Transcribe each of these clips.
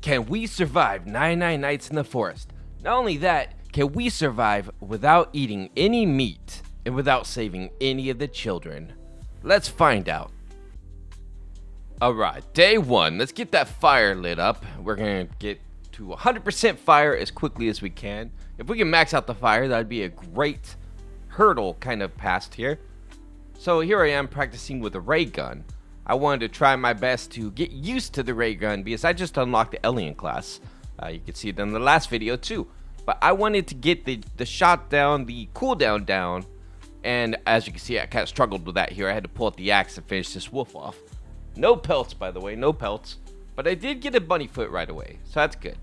Can we survive 99 nights in the forest? Not only that, can we survive without eating any meat and without saving any of the children? Let's find out. Alright, day one. Let's get that fire lit up. We're gonna get to 100% fire as quickly as we can. If we can max out the fire, that'd be a great hurdle kind of past here. So here I am practicing with a ray gun. I wanted to try my best to get used to the ray gun because I just unlocked the alien class. You can see it in the last video too. But I wanted to get the shot down, the cooldown down. And as you can see, I kind of struggled with that here. I had to pull out the axe to finish this wolf off. No pelts, by the way, no pelts. But I did get a bunny foot right away, so that's good.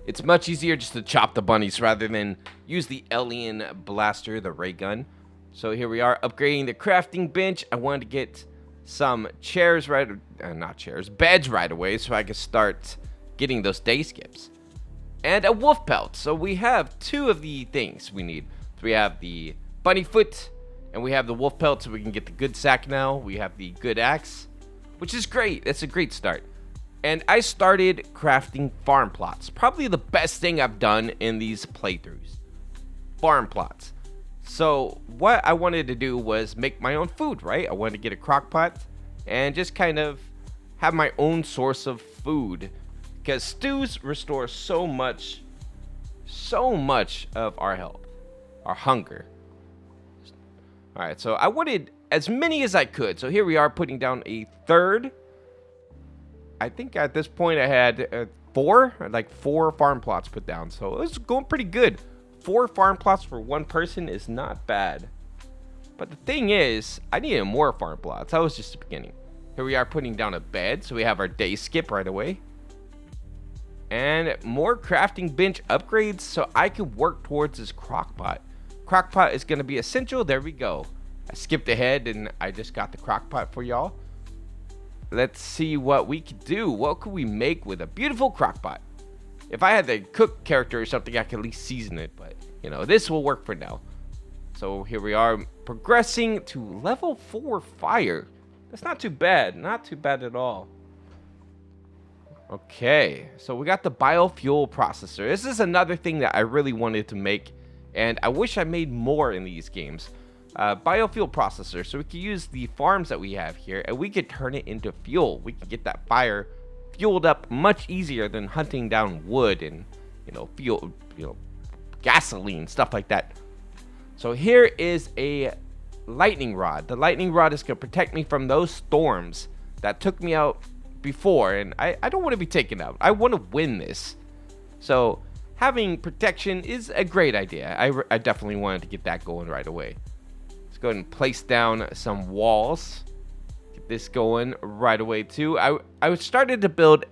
It's much easier just to chop the bunnies rather than use the alien blaster, the ray gun. So here we are, upgrading the crafting bench. I wanted to get some chairs beds right away so I could start getting those day skips. And a wolf pelt. So we have two of the things we need. So we have the bunny foot and we have the wolf pelt, so we can get the good sack now. We have the good axe, which is great. That's a great start. And I started crafting farm plots. Probably the best thing I've done in these playthroughs. Farm plots. So what I wanted to do was make my own food, right? I wanted to get a crock pot and just kind of have my own source of food. Because stews restore so much of our health, our hunger. Alright, so I wanted as many as I could. So here we are putting down a third. I think at this point I had four farm plots put down. So it was going pretty good. 4 farm plots for one person is not bad. But the thing is, I needed more farm plots. That was just the beginning. Here we are putting down a bed. So we have our day skip right away. And more crafting bench upgrades so I can work towards this crockpot. Crockpot is going to be essential. There we go. I skipped ahead and I just got the crockpot for y'all. Let's see what we could do. What could we make with a beautiful crockpot? If I had the cook character or something, I could at least season it. But, you know, this will work for now. So here we are progressing to level 4 fire. That's not too bad. Not too bad at all. Okay, so we got the biofuel processor. This is another thing that I really wanted to make, and I wish I made more in these games. Biofuel processor, so we can use the farms that we have here, and we could turn it into fuel. We can get that fire fueled up much easier than hunting down wood and, fuel, gasoline, stuff like that. So here is a lightning rod. The lightning rod is going to protect me from those storms that took me out before, and I don't want to be taken out. I want to win this. So having protection is a great idea. I definitely wanted to get that going right away. Let's go ahead and place down some walls. Get this going right away too. I started to build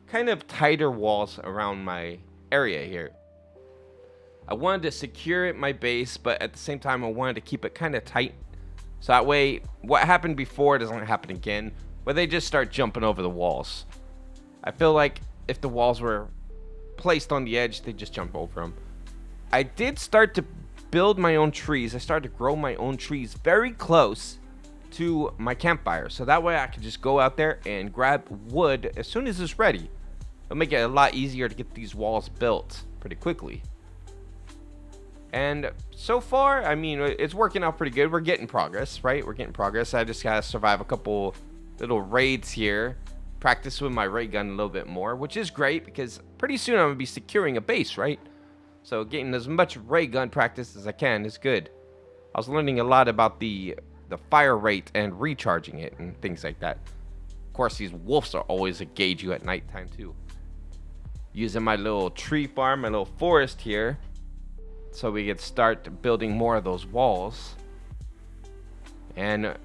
kind of tighter walls around my area here. I wanted to secure my base, but at the same time I wanted to keep it kind of tight. So that way what happened before doesn't happen again, where they just start jumping over the walls. I feel like if the walls were placed on the edge, they just jump over them. I did start to build my own trees. I started to grow my own trees very close to my campfire. So that way I could just go out there and grab wood as soon as it's ready. It'll make it a lot easier to get these walls built pretty quickly. And so far, I mean, it's working out pretty good. We're getting progress, right? We're getting progress. I just gotta survive a couple little raids here, practice with my ray gun a little bit more, which is great because pretty soon I'm gonna be securing a base, right? So getting as much ray gun practice as I can is good. I was learning a lot about the fire rate and recharging it and things like that. Of course, these wolves are always engage you at nighttime too. Using my little tree farm, my little forest here, so we could start building more of those walls. And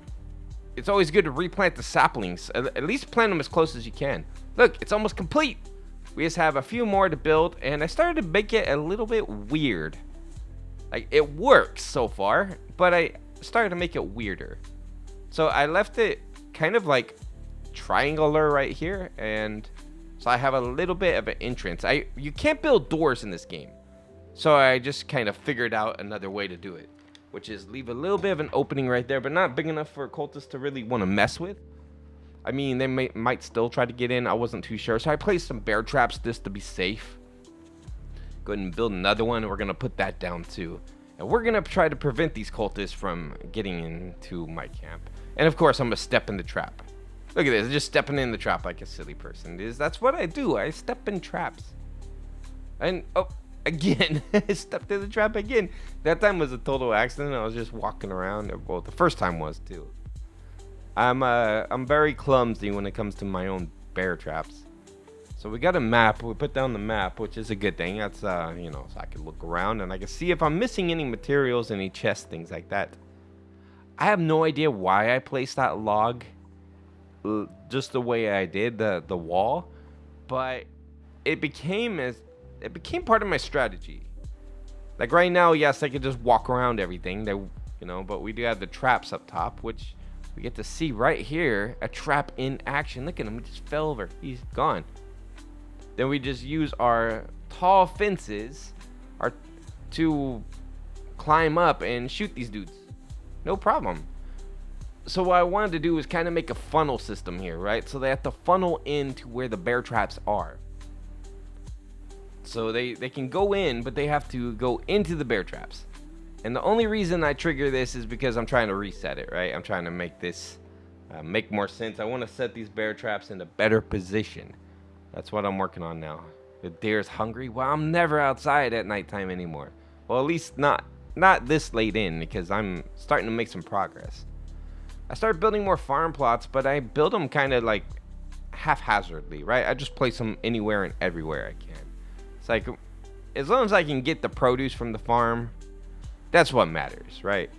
it's always good to replant the saplings. At least plant them as close as you can. Look, it's almost complete. We just have a few more to build, and I started to make it a little bit weird. Like, it works so far, but I started to make it weirder. So I left it kind of like triangular right here, and so I have a little bit of an entrance. You can't build doors in this game. So I just kind of figured out another way to do it, which is leave a little bit of an opening right there, but not big enough for cultists to really want to mess with. I mean, they might still try to get in. I wasn't too sure. So I placed some bear traps just to be safe. Go ahead and build another one. We're going to put that down too. And we're going to try to prevent these cultists from getting into my camp. And of course, I'm going to step in the trap. Look at this. Just stepping in the trap like a silly person. That's what I do. I step in traps. And, oh, again. I stepped in the trap again. That time was a total accident. I was just walking around. Well, the first time was too. I'm very clumsy when it comes to my own bear traps. So we got a map. We put down the map, which is a good thing. That's you know, so I can look around and I can see if I'm missing any materials, any chests, things like that. I have no idea why I placed that log just the way I did, the wall, but it became part of my strategy. Like right now, yes, I could just walk around everything. You know, but we do have the traps up top, which we get to see right here, a trap in action. Look at him, he just fell over. He's gone. Then we just use our tall fences to climb up and shoot these dudes. No problem. So what I wanted to do is kind of make a funnel system here, right? So they have to funnel into where the bear traps are. So they can go in, but they have to go into the bear traps. And the only reason I trigger this is because I'm trying to reset it, right? I'm trying to make this make more sense. I want to set these bear traps in a better position. That's what I'm working on now. The deer's hungry. Well, I'm never outside at nighttime anymore. Well, at least not this late in, because I'm starting to make some progress. I started building more farm plots, but I build them kind of like haphazardly, right? I just place them anywhere and everywhere I can. It's like, as long as I can get the produce from the farm, that's what matters, right?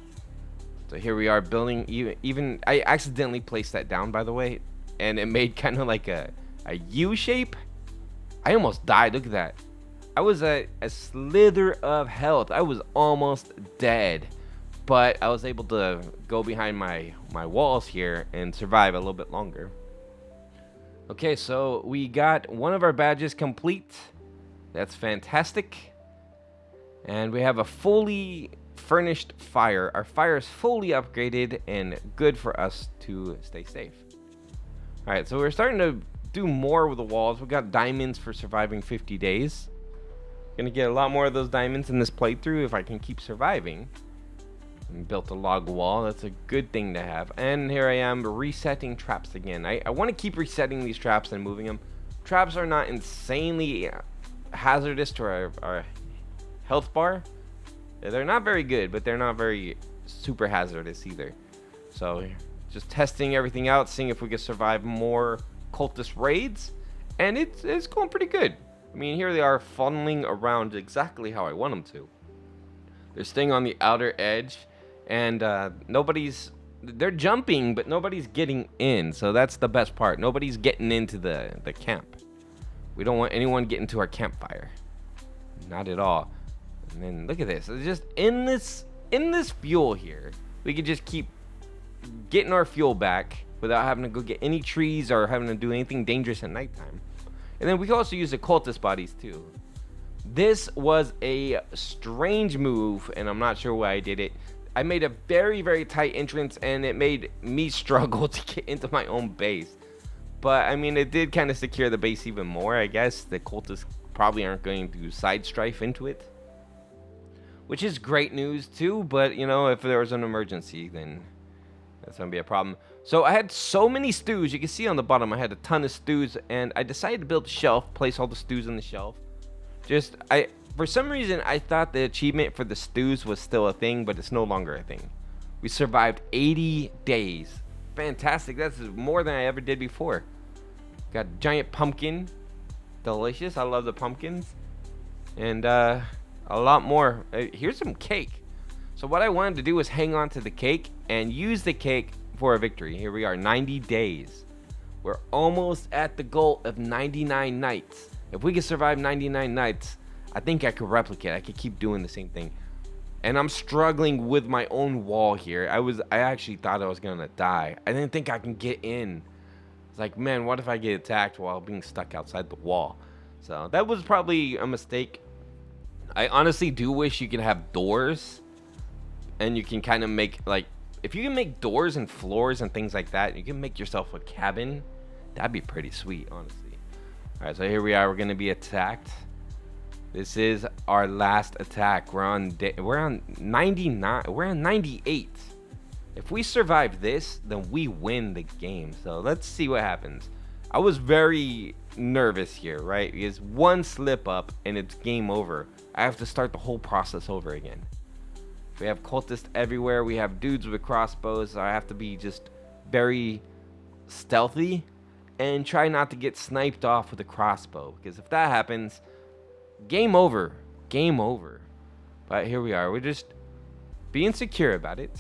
So here we are building. Even I accidentally placed that down, by the way, and it made kind of like a U shape. I almost died. Look at that. I was a slither of health. I was almost dead, but I was able to go behind my walls here and survive a little bit longer. Okay, so we got one of our badges complete. That's fantastic. And we have a fully furnished fire. Our fire is fully upgraded and good for us to stay safe. All right, so we're starting to do more with the walls. We got diamonds for surviving 50 days. Gonna get a lot more of those diamonds in this playthrough if I can keep surviving. And built a log wall. That's a good thing to have. And here I am resetting traps again. I want to keep resetting these traps and moving them. Traps are not insanely hazardous to our health bar. They're not very good, but they're not very super hazardous either. So just testing everything out, seeing if we can survive more cultist raids, and it's going pretty good. I mean, here they are funneling around exactly how I want them to. They're staying on the outer edge, and they're jumping, but nobody's getting in. So that's the best part. Nobody's getting into the camp. We don't want anyone getting to our campfire. Not at all. And then look at this. It's just in this fuel here, we could just keep getting our fuel back without having to go get any trees or having to do anything dangerous at nighttime. And then we can also use the cultist bodies too. This was a strange move, and I'm not sure why I did it. I made a very, very tight entrance, and it made me struggle to get into my own base. But I mean, it did kind of secure the base even more, I guess. The cultists probably aren't going to side strife into it, which is great news too. But you know, if there was an emergency, then that's gonna be a problem. So I had so many stews. You can see on the bottom I had a ton of stews, and I decided to build a shelf, place all the stews on the shelf. For some reason I thought the achievement for the stews was still a thing, but it's no longer a thing. We survived 80 days. Fantastic. That's more than I ever did before. Got giant pumpkin. Delicious. I love the pumpkins. And a lot more. Here's some cake. So what I wanted to do was hang on to the cake and use the cake for a victory. Here we are, 90 days. We're almost at the goal of 99 nights. If we can survive 99 nights, I think I could replicate. I could keep doing the same thing. And I'm struggling with my own wall here. I actually thought I was gonna die. I didn't think I can get in. It's like, man, what if I get attacked while being stuck outside the wall? So that was probably a mistake. I honestly do wish you could have doors, and you can kind of make like If you can make doors and floors and things like that, you can make yourself a cabin. That'd be pretty sweet, honestly. All right, so here we are. We're gonna be attacked. This is our last attack. We're on 99. We're on 98. If we survive this, then we win the game. So let's see what happens. I was very nervous here, right? Because one slip up and it's game over. I have to start the whole process over again. We have cultists everywhere. We have dudes with crossbows. So I have to be just very stealthy and try not to get sniped off with a crossbow. Because if that happens, game over. Game over. But here we are. We're just being secure about it.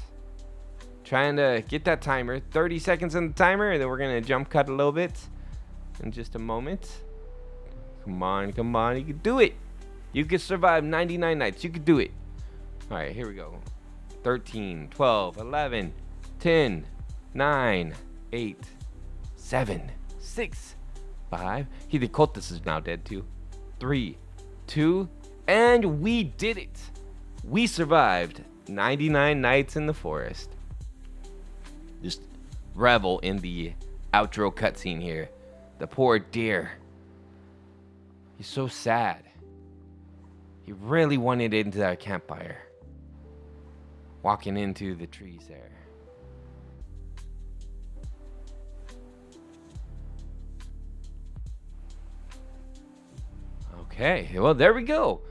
Trying to get that timer. 30 seconds on the timer. And then we're going to jump cut a little bit in just a moment. Come on. Come on. You can do it. You can survive 99 nights. You can do it. All right. Here we go. 13, 12, 11, 10, 9, 8, 7, 6, 5. The cultist is now dead too. 3, 2, and we did it. We survived 99 nights in the forest. Just revel in the outro cutscene here. The poor deer. He's so sad. He really wanted into that campfire. Walking into the trees there. Okay, well, there we go.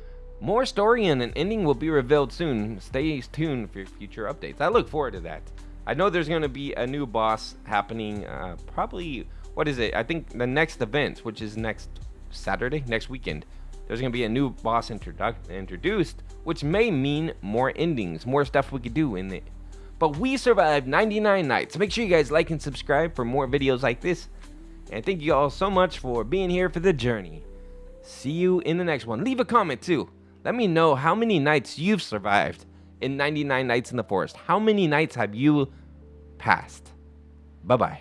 More story and an ending will be revealed soon. Stay tuned for future updates. I look forward to that. I know there's going to be a new boss happening probably, what is it? I think the next event, which is next Saturday, next weekend. There's going to be a new boss introduced, which may mean more endings, more stuff we could do in it. But we survived 99 nights. Make sure you guys like and subscribe for more videos like this. And thank you all so much for being here for the journey. See you in the next one. Leave a comment too. Let me know how many nights you've survived in 99 nights in the forest. How many nights have you passed? Bye-bye.